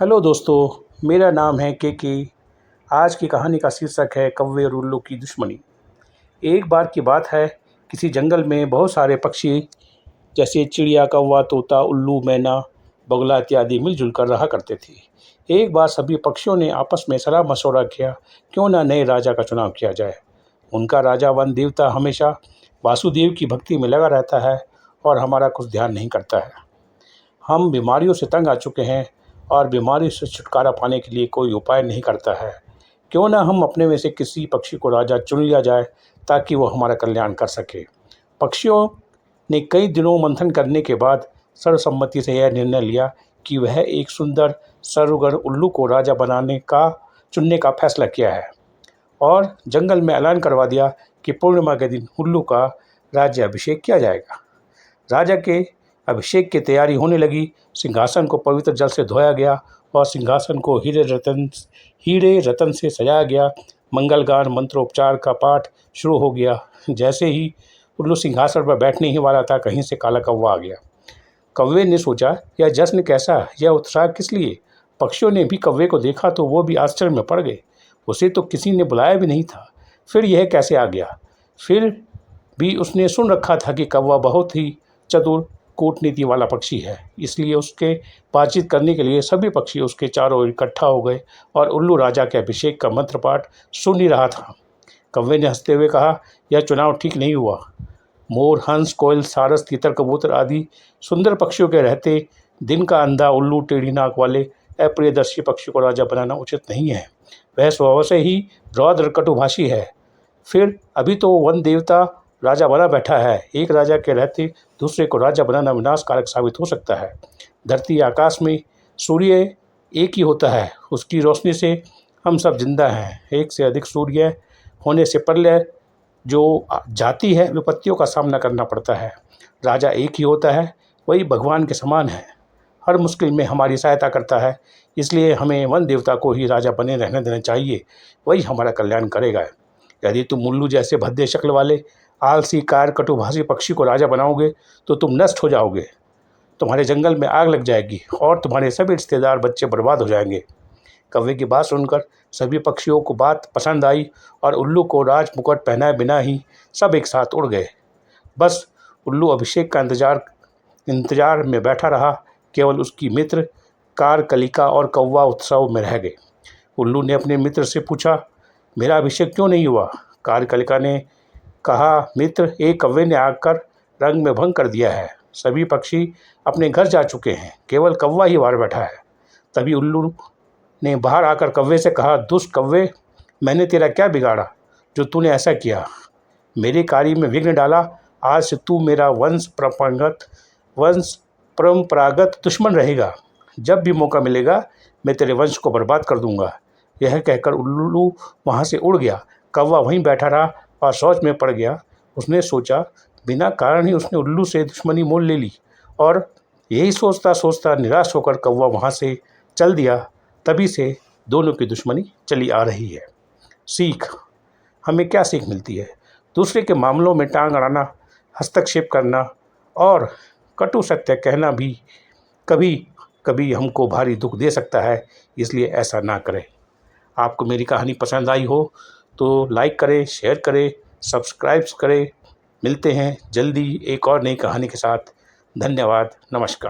Hello दोस्तों, मेरा नाम है के। आज की कहानी का शीर्षक है कौवे और उल्लू की दुश्मनी। एक बार की बात है, किसी जंगल में बहुत सारे पक्षी जैसे चिड़िया, कौवा, तोता, उल्लू, मैना, बगुला इत्यादि मिलजुल कर रहा करते थे। एक बार सभी पक्षियों ने आपस में सलाह मशवरा किया, क्यों ना नए राजा का चुनाव किया जाए। उनका राजा वन देवता हमेशा वासुदेव की भक्ति में लगा रहता है और हमारा कुछ ध्यान नहीं करता है। हम बीमारियों से तंग आ चुके हैं और बीमारी से छुटकारा पाने के लिए कोई उपाय नहीं करता है। क्यों ना हम अपने में से किसी पक्षी को राजा चुन लिया जाए, ताकि वो हमारा कल्याण कर सके। पक्षियों ने कई दिनों मंथन करने के बाद सर्वसम्मति से यह निर्णय लिया कि वह एक सुंदर सर्वगुण उल्लू को राजा चुनने का फैसला किया है और जंगल में ऐलान करवा दिया कि पूर्णिमा के दिन उल्लू का राज्य अभिषेक किया जाएगा। राजा के अभिषेक की तैयारी होने लगी। सिंहासन को पवित्र जल से धोया गया और सिंहासन को हीरे रतन से सजाया गया। मंगल गान, मंत्रोपचार का पाठ शुरू हो गया। जैसे ही उल्लू सिंहासन पर बैठने ही वाला था, कहीं से काला कौवा आ गया। कौवे ने सोचा, यह जश्न कैसा, यह उत्साह किस लिए। पक्षियों ने भी कौवे को देखा तो वो भी आश्चर्य में पड़ गए। उसे तो किसी ने बुलाया भी नहीं था, फिर यह कैसे आ गया। फिर भी उसने सुन रखा था कि कौवा बहुत ही चतुर कूटनीति वाला पक्षी है, इसलिए उसके बातचीत करने के लिए सभी पक्षी उसके चारों ओर इकट्ठा हो गए और उल्लू राजा के अभिषेक का मंत्र पाठ सुन ही रहा था। कौवे ने हंसते हुए कहा, यह चुनाव ठीक नहीं हुआ। मोर, हंस, कोयल, सारस, तीतर, कबूतर आदि सुंदर पक्षियों के रहते दिन का अंधा, उल्लू, टेढ़ी नाक वाले अप्रियदर्शी पक्षी को राजा बनाना उचित नहीं है। वह स्वभाव से ही रौद्र कटुभाषी है। फिर अभी तो वन देवता राजा बना बैठा है, एक राजा के रहते दूसरे को राजा बनाना विनाशकारक साबित हो सकता है। धरती, आकाश में सूर्य एक ही होता है, उसकी रोशनी से हम सब जिंदा हैं। एक से अधिक सूर्य होने से प्रलय जो जाती है, विपत्तियों का सामना करना पड़ता है। राजा एक ही होता है, वही भगवान के समान है, हर मुश्किल में हमारी सहायता करता है। इसलिए हमें वन देवता को ही राजा बने रहने देना चाहिए, वही हमारा कल्याण करेगा। यदि तुम उल्लू जैसे भद्दे शक्ल वाले आलसी, कार, कटुभाषी पक्षी को राजा बनाओगे तो तुम नष्ट हो जाओगे। तुम्हारे जंगल में आग लग जाएगी और तुम्हारे सभी रिश्तेदार, बच्चे बर्बाद हो जाएंगे। कौवे की बात सुनकर सभी पक्षियों को बात पसंद आई और उल्लू को राज मुकुट पहनाए बिना ही सब एक साथ उड़ गए। बस उल्लू अभिषेक का इंतजार में बैठा रहा। केवल उसकी मित्र कार, कलिका और कौवा उत्सव में रह गए। उल्लू ने अपने मित्र से पूछा, मेरा अभिषेक क्यों नहीं हुआ। कार, कलिका ने कहा, मित्र, एक कौवे ने आकर रंग में भंग कर दिया है। सभी पक्षी अपने घर जा चुके हैं, केवल कौवा ही बाहर बैठा है। तभी उल्लू ने बाहर आकर कौवे से कहा, दुष्ट कौवे, मैंने तेरा क्या बिगाड़ा जो तूने ऐसा किया, मेरे कार्य में विघ्न डाला। आज से तू मेरा वंश परंपरागत दुश्मन रहेगा। जब भी मौका मिलेगा मैं तेरे वंश को बर्बाद कर दूंगा। यह कहकर उल्लू वहाँ से उड़ गया। कौवा वहीं बैठा रहा और सोच में पड़ गया। उसने सोचा, बिना कारण ही उसने उल्लू से दुश्मनी मोल ले ली और यही सोचता सोचता निराश होकर कौवा वहाँ से चल दिया। तभी से दोनों की दुश्मनी चली आ रही है। सीख, हमें क्या सीख मिलती है। दूसरे के मामलों में टांग अड़ाना, हस्तक्षेप करना और कटु सत्य कहना भी कभी कभी हमको भारी दुख दे सकता है, इसलिए ऐसा ना करें। आपको मेरी कहानी पसंद आई हो तो लाइक करें, शेयर करें, सब्सक्राइब करें। मिलते हैं जल्दी एक और नई कहानी के साथ। धन्यवाद, नमस्कार।